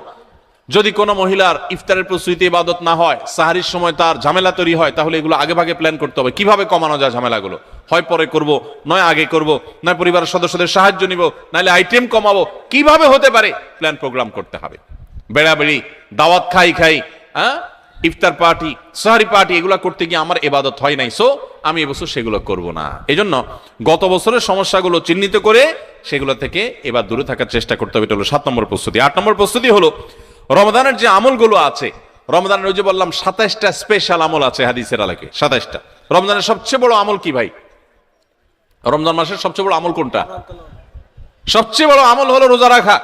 যদি কোনো মহিলার ইফতারের প্রস্তুতি ইবাদত না হয়, সাহারির সময় তার ঝামেলা তৈরি হয়, তাহলে এগুলো আগে ভাগে প্ল্যান করতে হবে কিভাবে কমানো যায় ঝামেলাগুলো। হয় পরে করব, নয় আগে করব, নয় পরিবারের সদস্যদের সাহায্য নিব, নাহলে আইটেম কমাবো। কিভাবে হতে পারে প্ল্যান প্রোগ্রাম করতে হবে। বেড়াবেড়ি, দাওয়াত খাই, ইফতার পার্টি, সাহারি পার্টি, এগুলা করতে গিয়ে আমার ইবাদত হয় নাই, সো আমি এবছর সেগুলো করব না। এই জন্য গত বছরের সমস্যাগুলো চিহ্নিত করে সেগুলো থেকে এবার দূরে থাকার চেষ্টা করতে হবে। এটা হলো 7 নম্বর প্রস্তুতি। 8 নম্বর প্রস্তুতি হলো রমাদানের যে আমলগুলো আছে, রমাদানের ওই যে বললাম 27টা স্পেশাল আমল আছে হাদিসের আলোকে, 27টা। রমজানের সবচেয়ে বড় আমল কি ভাই? রমজান মাসের সবচেয়ে বড় আমল কোনটা? সবচেয়ে বড় আমল হলো রোজা রাখা।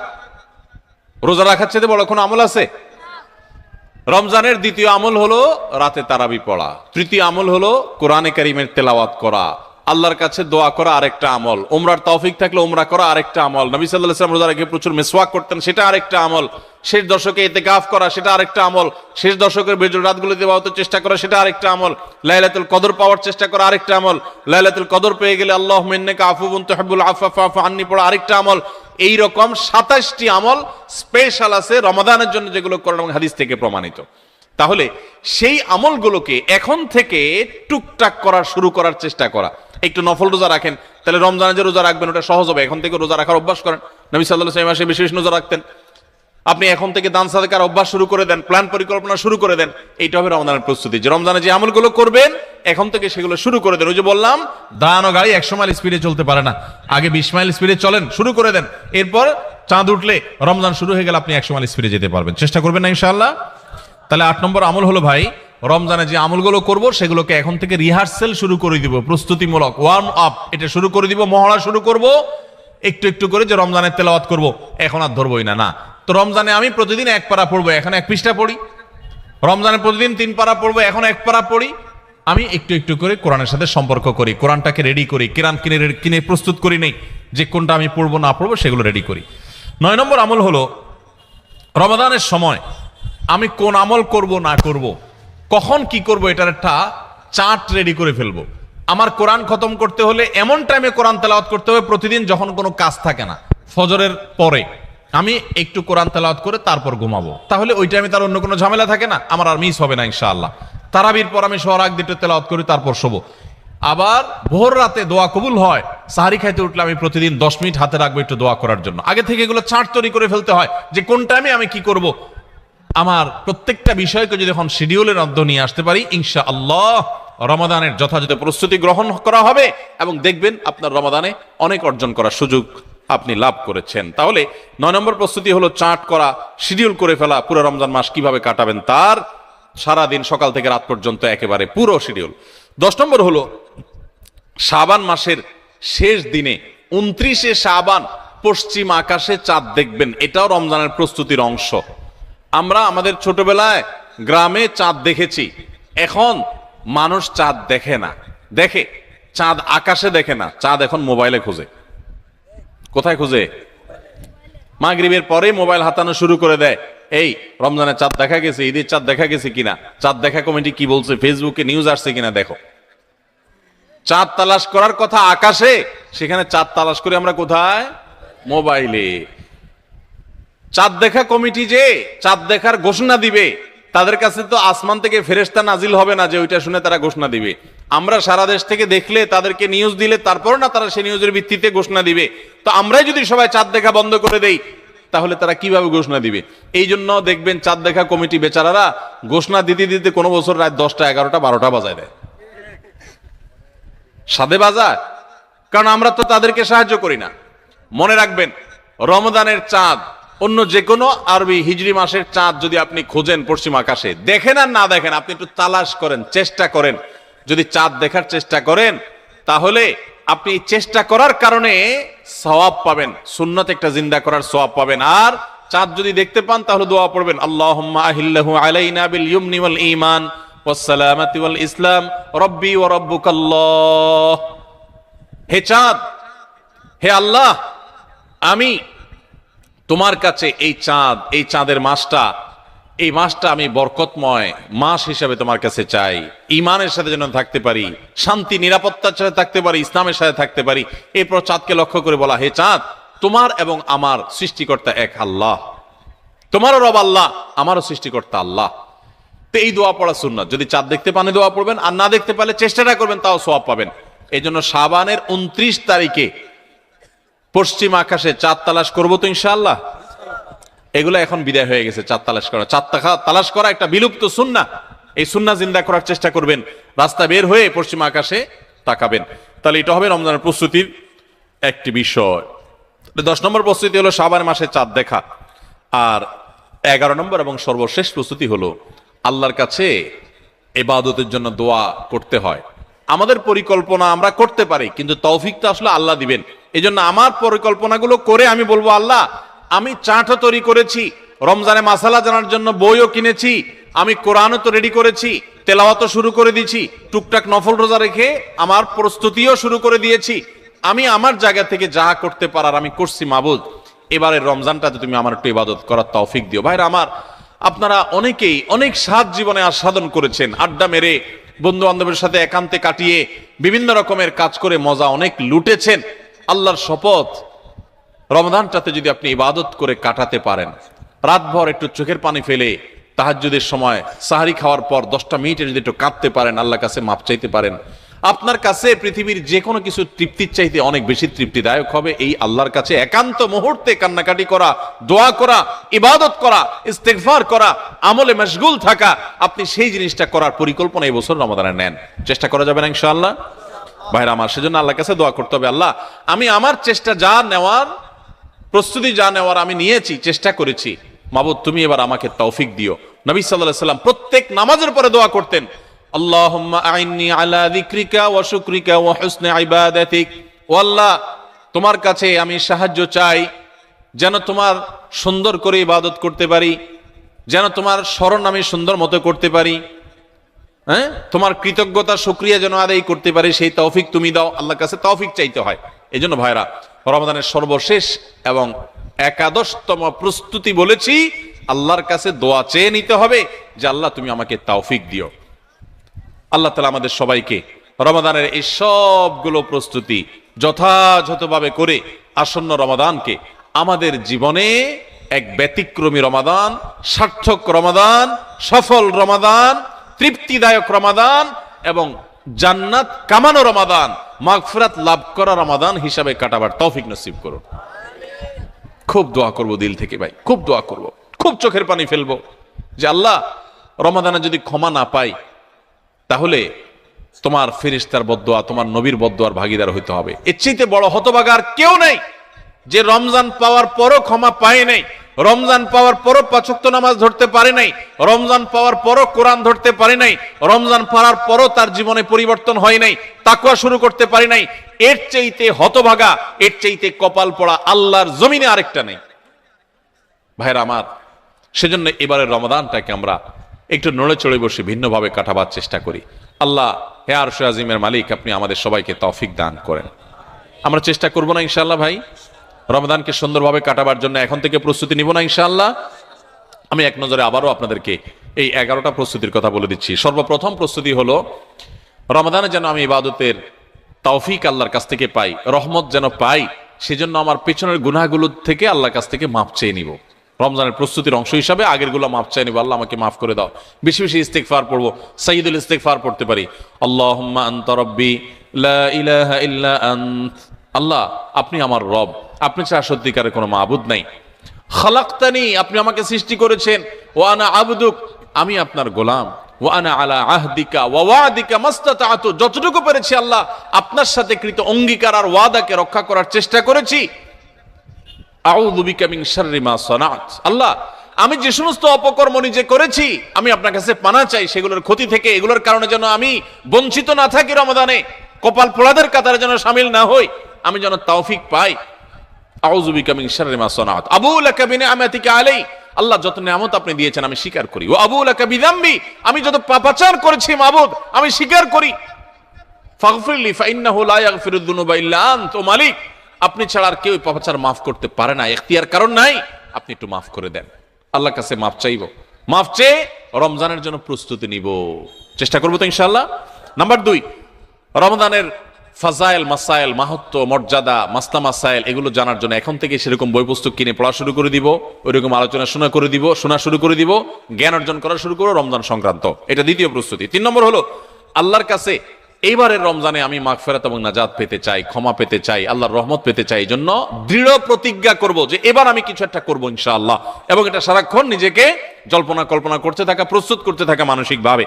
রোজা রাখার চেয়ে বড় কোনো আমল আছে? রমজানের দ্বিতীয় আমল হলো রাতে তারাবি পড়া। তৃতীয় আমল হলো কোরআনে কারীমের তেলাওয়াত করা। আল্লাহর কাছে দোয়া করা আরেকটা আমল। উমরার তৌফিক থাকলে উমরা করা আরেকটা আমল। নবী সাল্লাল্লাহু আলাইহি ওয়াসাল্লাম রোজা রেখে প্রচুর মিসওয়াক করতেন, সেটা আরেকটা আমল। শেষ দশকে ইতিকাফ করা, সেটা আরেকটা আমল। শেষ দশকের বিজয় রাতগুলোতে ইবাদতের চেষ্টা করা, সেটা আরেকটা আমল। লাইলাতুল কদর পাওয়ার চেষ্টা করা আরেকটা আমল। লাইলাতুল কদর পেয়ে গেলে আল্লাহুম্মা ইন্নাকা আফুউন তুহিব্বুল আফওয়া ফা'ফু আন্নী পড়া আরেকটা আমল। এই রকম 27টি আমল স্পেশাল আছে রমাদানের জন্য, যেগুলো কোরআন এবং হাদিস থেকে প্রমাণিত। তাহলে সেই আমলগুলোকে এখন থেকে টুকটাক করা শুরু করার চেষ্টা করা। একটু নফল রোজা রাখেন, তাহলে রমজানে যে রোজা রাখবেন ওটা সহজ হবে। এখন থেকে রোজা রাখার অভ্যাস করেন। নবী সাল্লাল্লাহু আলাইহি ওয়াসাল্লাম বেশি বেশি রোজা রাখতেন। আপনি এখন থেকে দান সাদাকার অভ্যাস শুরু করে দেন, প্ল্যান পরিকল্পনা শুরু করে দেন। এইটা হবে রমজানের প্রস্তুতি, যে রমজানে যে আমলগুলো করবেন এখন থেকে সেগুলো শুরু করে দেন। ওই যে বললাম দাঁড়ানো গাড়ি 100 মাইল স্পিডে চলতে পারে না, আগে 20 মাইল স্পিডে চলেন, শুরু করে দেন। এরপর চাঁদ উঠলে রমজান শুরু হয়ে গেলে আপনি 100 মাইল স্পিডে যেতে পারবেন। চেষ্টা করবেন না ইনশাআল্লাহ? তাহলে 8 নম্বর আমল হলো ভাই, রমজানে যে আমলগুলো করব সেগুলোকে এখন থেকে রিহার্সেল শুরু করে দিব, প্রস্তুতিমূলক ওয়ার্ম আপ এটা শুরু করে দিব, মহড়া শুরু করব একটু একটু করে, যে রমজানের তেলাওয়াত করব এখন আর ধরবই না। তো রমজানে আমি প্রতিদিন 1 পারা পড়বো, এখন 1 পৃষ্ঠা পড়ি। রমজানে প্রতিদিন 3 পারা পড়বো, এখন 1 পারা পড়ি। আমি একটু একটু করে কোরআনের সাথে সম্পর্ক করি, কোরআনটাকে রেডি করি, কোরআন কিনে প্রস্তুত করি নেই যে কোনটা আমি পড়বো না পড়বো, সেগুলো রেডি করি। 9 নম্বর আমল হলো রমাদানের সময় আমি কোন আমল করব না করব, কখন কি করব, এটার একটা চার্ট রেডি করে ফেলবো। আমার কোরআন খতম করতে হলে এমন টাইমে কোরআন তেলাওয়াত করতে হবে প্রতিদিন যখন কোনো কাজ থাকে না, ফজরের পরে আমি একটু কোরআন তেলাওয়াত করে তারপর ঘুমাবো। তাহলে ওই টাইমে তার অন্য কোনো ঝামেলা থাকে না, আমার আর মিস হবে না ইনশাআল্লাহ। তারাবির পর আমি শোয়ার আগ দিয়ে তেলাওয়াত করি, তারপর শোবো। আবার ভোর রাতে দোয়া কবুল হয়, সাহারি খাইতে উঠলে আমি প্রতিদিন 10 মিনিট হাতে রাখবো একটু দোয়া করার জন্য। আগে থেকে এগুলো চার্ট তৈরি করে ফেলতে হয় যে কোন টাইমে আমি কি করব। আমার প্রত্যেকটা বিষয়কে যদি এখন শিডিউলের মধ্যে নিয়ে আসতে পারি, ইনশাআল্লাহ রমাদানের যথাযথ প্রস্তুতি গ্রহণ করা হবে এবং দেখবেন আপনার রমাদানে অনেক অর্জন করার সুযোগ আপনি লাভ করেছেন। তাহলে 9 নম্বর প্রস্তুতি হলো চার্ট করা, শিডিউল করে ফেলা, পুরো রমজান মাস কিভাবে কাটাবেন তার সারা দিন সকাল থেকে রাত পর্যন্ত একেবারে পুরো শিডিউল। 10 নম্বর হলো শাবান মাসের শেষ দিনে 29শে শাবান পশ্চিম আকাশে চাঁদ দেখবেন, এটাও রমজানের প্রস্তুতির অংশ। আমরা আমাদের ছোটবেলায় গ্রামে চাঁদ দেখেছি, এখন মানুষ চাঁদ দেখে না, দেখে চাঁদ আকাশে দেখে না, চাঁদ এখন মোবাইলে খোঁজে। কোথায় খোঁজে? মাগরিবের পরে মোবাইল হাতানো শুরু করে দেয়, এই রমজানের চাঁদ দেখা গেছে, ঈদের চাঁদ দেখা গেছে কিনা, চাঁদ দেখা কমিটি কি বলছে, ফেসবুকে নিউজ আসছে কিনা দেখো। চাঁদ তালাশ করার কথা আকাশে, সেখানে চাঁদ তালাশ করে আমরা কোথায়? মোবাইলে। চাঁদ দেখা কমিটি যে চাঁদ দেখার ঘোষণা দিবে, তাদের কাছে তো আসমান থেকে ফেরেশতা নাজিল হবে না যে ওইটা শুনে তারা ঘোষণা দিবে। আমরা সারা দেশ থেকে দেখলে, তাদেরকে নিউজ দিলে তারপর না তারা সেই নিউজের ভিত্তিতে ঘোষণা দিবে। তো আমরাই যদি সবাই চাঁদ দেখা বন্ধ করে দেই তাহলে তারা কিভাবে ঘোষণা দিবে? এই জন্য দেখবেন চাঁদ দেখা কমিটি বেচারারা ঘোষণা দিতে দিতে কোনো বছর রাত 10টা 11টা 12টা বাজায় দেয়, সাধে বাজায়, কারণ আমরা তো তাদেরকে সাহায্য করি না। মনে রাখবেন, রমজানের চাঁদ অন্য যে কোনো আরবি হিজরি মাসের চাঁদ যদি আপনি খোঁজেন পশ্চিম আকাশে, দেখেন আর না দেখেন, আপনি একটু তালাশ করেন, চেষ্টা করেন, যদি চাঁদ দেখার চেষ্টা করেন তাহলে আপনি চেষ্টা করার কারণে সওয়াব পাবেন, সুন্নাত একটা জিন্দা করার সওয়াব পাবেন। আর চাঁদ যদি দেখতে পান তাহলে দোয়া পড়বেন, আল্লাহুম্মা আহিল্লাহু আলাইনা বিল ইয়ুমনি ওয়াল ঈমান ওয়াস সালামাতি ওয়াল ইসলাম রব্বি ওয়া রাব্বুকাল্লাহ। হে চাঁদ, হে আল্লাহ, আমি তোমার কাছে এই চাঁদ, এই চাঁদের মাসটা, এই মাসটা আমি বরকতময় মাস হিসাবে তোমার কাছে চাই। ঈমানের সাথে যেন থাকতে পারি, শান্তি নিরাপত্তার সাথে থাকতে পারি, ইসলামের সাথে থাকতে পারি। এরপর চাঁদকে লক্ষ্য করে বলা, হে চাঁদ, তোমার এবং আমার সৃষ্টিকর্তা এক আল্লাহ, তোমারও রব আল্লাহ, আমারও সৃষ্টিকর্তা আল্লাহ। তো এই দোয়া পড়া সুন্নাত। যদি চাঁদ দেখতে পান দোয়া পড়বেন, আর না দেখতে পারলে চেষ্টাটা করবেন, তাও সওয়াব পাবেন। এই জন্য শাবানের 29 তারিখে পশ্চিম আকাশে চাঁদ তালাশ করবো তো ইনশাআল্লাহ। এগুলো এখন বিদায় হয়ে গেছে, চাঁদ তালাশ করা। চাঁদ তালাশ করা একটা বিলুপ্ত সুন্নাহ। এই সুন্নাহ জিন্দা করার চেষ্টা করবেন, রাস্তা বের হয়ে পশ্চিম আকাশে তাকাবেন। তাহলে এটা হবে রমজানের প্রস্তুতির একটি বিষয়। 10 নম্বর প্রস্তুতি হলো শাবান মাসে চাঁদ দেখা। আর 11 নম্বর এবং সর্বশেষ প্রস্তুতি হলো আল্লাহর কাছে ইবাদতের জন্য দোয়া করতে হয়। আমাদের পরিকল্পনা আমরা করতে পারি, কিন্তু তৌফিকটা আসলে আল্লাহ দিবেন। এই জন্য আমার পরিকল্পনাগুলো করে আমি বলবো, আল্লাহ, আমি চাটও তৈরি করেছি, রমজানে মাসালা জানার জন্য বইও কিনেছি, আমি কোরআনও তো রেডি করেছি, তেলাওয়াতও শুরু করে দিয়েছি, টুকটাক নফল রোজা রেখে আমার প্রস্তুতিও শুরু করে দিয়েছি। আমি আমার জায়গা থেকে যা করতে পারার আমি করছি। মাবুদ, এবারের রমজানটাতে তুমি আমার একটু ইবাদত করার তৌফিক দিও। ভাইরা আমার, আপনারা অনেকেই অনেক স্বাদ জীবনে আস্বাদন করেছেন, আড্ডা মেরে বন্ধু বান্ধবের সাথে একান্তে কাটিয়ে বিভিন্ন রকমের কাজ করে মজা অনেক লুটেছেন। আল্লাহর শপথ, রমজানটাতে যদি আপনি ইবাদত করে কাটাতে পারেন, রাতভর একটু চোখের পানি ফেলে তাহাজ্জুদের সময় সাহারি খাওয়ার পর 10টা মিনিটে যদি একটু কাঁদতে পারেন, আল্লাহর কাছে মাপ চাইতে পারেন, আপনার কাছে পৃথিবীর যে কোনো কিছু তৃপ্তির চাইতে অনেক বেশি তৃপ্তিদায়ক হবে এই আল্লাহর কাছে একান্ত মুহূর্তে কান্নাকাটি করা, দোয়া করা, ইবাদত করা, ইস্তেগফার করা, আমলে মশগুল থাকা। আপনি সেই জিনিসটা করার পরিকল্পনা এই বছর রমাদানে নেন, চেষ্টা করা যাবে না ইনশাআল্লাহ। ভাইরা আমার, সেজন্য আল্লাহর কাছে দোয়া করতে হবে, আল্লাহ, আমি আমার চেষ্টা যা নেওয়ার, প্রস্তুতি যা নেওয়ার আমি নিয়েছি, চেষ্টা করেছি, মাবুদ তুমি এবার আমাকে তৌফিক দিও। নবী সাল্লাল্লাহু আলাইহি ওয়াসাল্লাম প্রত্যেক নামাজের পরে দোয়া করতেন, আল্লাহুম্মা আইন্নি আলা যিকরিকা ওয়া শুকরিকা ওয়া হুসনি ইবাদাতিক। ও আল্লাহ, তোমার কাছে আমি সাহায্য চাই যেন তোমার সুন্দর করে ইবাদত করতে পারি, যেন তোমার স্মরণ আমি সুন্দর মতো করতে পারি, হ্যাঁ, তোমার কৃতজ্ঞতা শুকরিয়া যেন আদায় করতে পারি, সেই তৌফিক তুমি দাও। আল্লাহর কাছে তৌফিক চাইতে হয়। এই জন্য ভাইরা, রমাদানের সর্বশেষ এবং 11তম প্রস্তুতি বলেছি, আল্লাহর কাছে দোয়া চেয়ে নিতে হবে যে আল্লাহ তুমি আমাকে তৌফিক দিও। আল্লাহ তাআলা আমাদের সবাইকে রমাদানের এই সবগুলো প্রস্তুতি যথাযথভাবে করে আসন্ন রমাদানকে আমাদের জীবনে এক ব্যতিক্রমী রমাদান, সার্থক রমাদান, সফল রমাদান, তৃপ্তিদায়ক রমাদান এবং জান্নাত কামানো রমাদান, মাগফিরাত লাভ করা রমাদান হিসাবে কাটাবার তৌফিক নসিব করুন। খুব দোয়া করব দিল থেকে ভাই, খুব দোয়া করব, খুব চোখের পানি ফেলবো যে আল্লাহ, রমাদানে যদি ক্ষমা না পাই তাহলে তোমার ফেরেশতার বদদোয়া, তোমার নবীর বদদোয়ার ভাগীদার হইতে হবে। এর চাইতে বড় হতভাগা আর কেউ নেই যে রমজান পাওয়ার পরও ক্ষমা পায় নাই, রমজান পাওয়ার পরও 5 ওয়াক্ত নামাজ ধরতে পারে নাই, রমজান পাওয়ার পরও কোরআন ধরতে পারে নাই, রমজান পাওয়ার পরও তার জীবনে পরিবর্তন হয় নাই, তাকওয়া শুরু করতে পারে নাই। এর চাইতে হতভাগা, এর চাইতে কপাল পড়া আল্লাহর জমিনে আরেকটা নেই। ভাইরা আমার, সেজন্য এবারের রমাদানটাকে আমরা একটু নড়ে চড়ে বসে ভিন্নভাবে কাটাবার চেষ্টা করি। আল্লাহ, হে আরশে আজিমের মালিক, আপনি আমাদের সবাইকে তৌফিক দান করেন। আমরা চেষ্টা করব না ইনশাআল্লাহ ভাই, রমাদানকে সুন্দরভাবে কাটাবার জন্য এখন থেকে প্রস্তুতি নিব না ইনশাআল্লাহ। আমি এক নজরে আবারও আপনাদেরকে এই 11টা প্রস্তুতির কথা বলে দিচ্ছি। সর্বপ্রথম প্রস্তুতি হলো, রমাদানে যেন আমি ইবাদতের তৌফিক আল্লাহর কাছ থেকে পাই, রহমত যেন পাই, সেজন্য আমার পেছনের গুনাহগুলো থেকে আল্লাহর কাছ থেকে মাপ চেয়ে নিব। রমজানের প্রস্তুতির অংশ হিসাবে আগেরগুলো মাফ চাই নিব, আল্লাহ আমাকে মাফ করে দাও। বেশি বেশি ইস্তেগফার পড়বো, সাইয়্যিদুল ইস্তেগফার পড়তে পারি, আল্লাহুম্মা আনতা রাব্বি লা ইলাহা ইল্লা আন্ত, আল্লাহ আপনি আমার রব, আপনি ছাড়া সত্যিকারের কোনো মাবুদ নাই। খালাকতানি, আপনি আমাকে সৃষ্টি করেছেন, ওয়া আনা আবদুক, আমি আপনার গোলাম, ওয়া আনা আলা আহদিকা ওয়া ওয়াদিকা মাস্তাতাতু, যতটুকু পেরেছি আল্লাহ আপনার সাথে কৃত অঙ্গীকার আর ওয়াদাকে রক্ষা করার চেষ্টা করেছি। আউযু বিকা মিন শাররি মা সানাত, আল্লাহ আমি যে সমস্ত অপকর্ম নিজে করেছি আমি আপনার কাছে পানা চাই সেগুলোর ক্ষতি থেকে, এগুলোর কারণে যেন আমি বঞ্চিত না থাকি, রমাদানে কপাল পোড়াদের কাতারে যেন শামিল না হই, আমি যেন তৌফিক পাই। আউযু বিকা মিন শাররি মা সানাত, আবু লাকা বিনিআমাতিকা আলাই, আল্লাহ যত নিয়ামত আপনি দিয়েছেন আমি স্বীকার করি। ওয়া আবু লাকা বিযামবি, আমি যত পাপাচার করেছি মাবুদ আমি স্বীকার করি। ফাগফিরলি ফাইন্নাহু লা ইয়াগফিরুয যুনুবা ইল্লা আনতা, মালিক আপনি ছাড়া আর কেউ পাপাচার মাফ করতে পারে না, এখতিয়ার কারণ নাই, আপনি একটু মাফ করে দেন। আল্লাহর কাছে মাফ চাইবো, মাফ চেয়ে রমজানের জন্য প্রস্তুতি নিব, চেষ্টা করবো তো ইনশাআল্লাহ। নাম্বার 2, রমজানের ফাজাইল মাসাইল, মাহাত্ম্য মর্যাদা মাসলা মাসাইল এগুলো জানার জন্য এখন থেকে সেরকম বই পুস্তক কিনে পড়া শুরু করে দিব, ওইরকম আলোচনা শোনা শুরু করে দিব, জ্ঞান অর্জন করা শুরু করবো রমজান সংক্রান্ত। এটা দ্বিতীয় প্রস্তুতি। 3 নম্বর হলো আল্লাহর কাছে এইবারের রমজানে আমি মাগফিরাত এবং নাজাত পেতে চাই, ক্ষমা পেতে চাই, আল্লাহর রহমত পেতে চাই, এই জন্য দৃঢ় প্রতিজ্ঞা করব যে এবার আমি কিছু একটা করবো ইনশাআল্লাহ, এবং এটা সারাক্ষণ নিজেকে জল্পনা কল্পনা করতে থাকা, প্রস্তুত করতে থাকা মানসিকভাবে।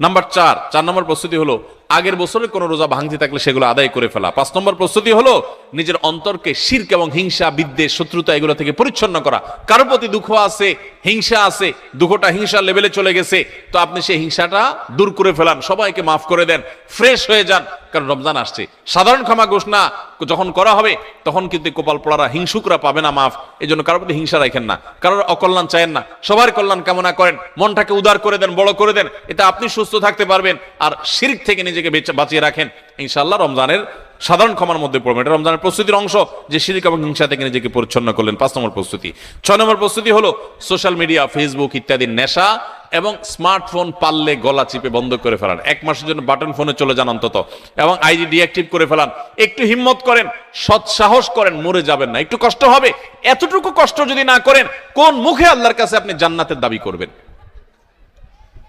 নাম্বার 4 নম্বর প্রস্তুতি হলো আগের বছরের কোন রোজা ভাঙতি থাকলে সেগুলো আদায় করে ফেলা। 5 নম্বর প্রস্তুতি হলো নিজের অন্তরকে শিরক এবং হিংসা, বিদ্বেষ, শত্রুতা এগুলো থেকে পরিচ্ছন্ন করা। কারো প্রতি দুঃখ আছে, হিংসা আছে, দুঃখটা হিংসার লেভেলে চলে গেছে, তো আপনি সেই হিংসাটা দূর করে ফেলান, সবাইকে মাফ করে দেন, ফ্রেশ হয়ে যান, কারণ রমজান আসছে। সাধারণ ক্ষমা ঘোষণা যখন করা হবে তখন কিন্তু কপাল পোড়ারা, হিংসুকরা পাবে না মাফ। এই জন্য কারোর প্রতি হিংসা রাখেন না, কারোর অকল্যাণ চায়েন না, সবার কল্যাণ কামনা করেন, মনটাকে উদার করে দেন, বড় করে দেন, এতে আপনি সুস্থ থাকতে পারবেন আর শিরক থেকে নিজেকে বাঁচিয়ে রাখেন, ইনশাআল্লাহ রমজানের সাধারণ ক্ষমার মধ্যে পড়বেন। এটা রমজানের প্রস্তুতির অংশ যে শিরক এবং হিংসা থেকে নিজেকে পরিচ্ছন্ন করলেন। 5 নম্বর প্রস্তুতি। 6 নম্বর প্রস্তুতি হলো সোশ্যাল মিডিয়া, ফেসবুক ইত্যাদি নেশা এবং স্মার্টফোন পারলে গলা চিপে বন্ধ করে ফেলান, 1 মাসের জন্য বাটন ফোনে চলে যান অন্তত, এবং আইডি ডিঅ্যাক্টিভ করে ফেলান। একটু হিম্মত করেন, সৎ সাহস করেন, মরে যাবেন না, একটু কষ্ট হবে, এতটুকু কষ্ট যদি না করেন কোন মুখে আল্লাহর কাছে আপনি জান্নাতের দাবি করবেন?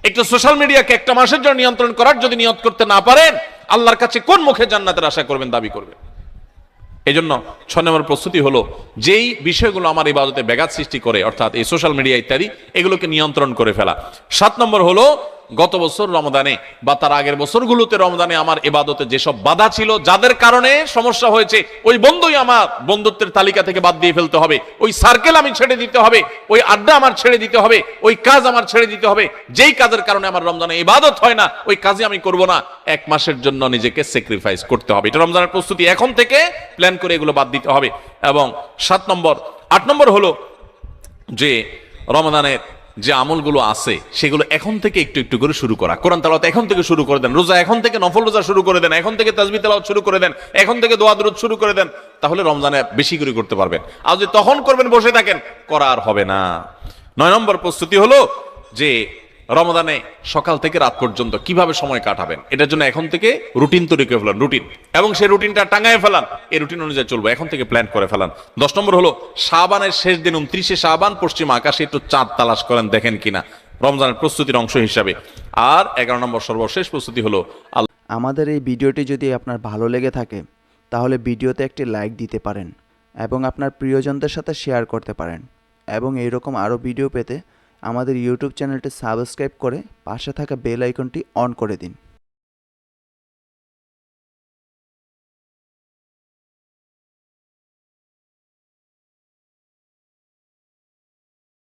একটু সোশ্যাল মিডিয়াকে 1 মাসের জন্য নিয়ন্ত্রণ করার যদি নিয়ত করতে না পারেন আল্লাহর কাছে কোন মুখে জান্নাতের আশা করবেন, দাবি করবেন? এই জন্য 6 নম্বর প্রস্তুতি হলো যেই বিষয়গুলো আমার ইবাদতে ব্যাঘাত সৃষ্টি করে, অর্থাৎ এই সোশ্যাল মিডিয়া ইত্যাদি, এগুলোকে নিয়ন্ত্রণ করে ফেলা। 7 নম্বর হলো গত বছর রমজানে বা তার আগের বছরগুলোতে রমজানে আমার ইবাদতে যেসব বাধা ছিল, যাদের কারণে সমস্যা হয়েছে, ওই বন্ধুই আমার বন্ধুত্বের তালিকা থেকে বাদ দিয়ে ফেলতে হবে, ওই সার্কেল আমি ছেড়ে দিতে হবে, ওই আড্ডা আমার ছেড়ে দিতে হবে, ওই কাজ আমার ছেড়ে দিতে হবে, যেই কাজের কারণে আমার রমজানে ইবাদত হয় না ওই কাজে আমি করব না। 1 মাসের জন্য নিজেকে স্যাক্রিফাইস করতে হবে। এটা রমজানের প্রস্তুতি, এখন থেকে প্ল্যান করে এগুলো বাদ দিতে হবে। এবং 8 নম্বর হলো যে রমজানের যে আমলগুলো আছে সেগুলো এখন থেকে একটু একটু করে শুরু করা। কোরআন তেলাওয়াত এখন থেকে শুরু করে দেন, রোজা এখন থেকে, নফল রোজা শুরু করে দেন, এখন থেকে তাসবিহ তেলাওয়াত শুরু করে দেন, এখন থেকে দোয়া দুরূদ শুরু করে দেন, তাহলে রমজানে বেশি করে করতে পারবেন। আর যদি তখন করবেন বসে থাকেন, করা আর হবে না। 9 নম্বর প্রস্তুতি হলো যে রমজানে সকাল থেকে রাত পর্যন্ত কিভাবে সময় কাটাবেন, এটার জন্য এখন থেকে রুটিন তৈরি করে ফেলান, রুটিন, এবং সেই রুটিনটা টাঙায় ফেলান, এই রুটিন অনুযায়ী চলবো, এখন থেকে প্ল্যান করে ফেলান। 10 নম্বর হলো শাবানের শেষ দিন 29শে শাবান পশ্চিম আকাশে একটু চাঁদ তালাশ করেন, দেখেন কিনা, রমজানের প্রস্তুতির অংশ হিসাবে। আর 11 নম্বর সর্বশেষ প্রস্তুতি হলো আমাদের এই ভিডিওটি যদি আপনার ভালো লেগে থাকে তাহলে ভিডিওতে একটি লাইক দিতে পারেন এবং আপনার প্রিয়জনদের সাথে শেয়ার করতে পারেন, এবং এইরকম আরও ভিডিও পেতে আমাদের ইউটিউব চ্যানেলটি সাবস্ক্রাইব করে পাশে থাকা বেল আইকনটি অন করে দিন।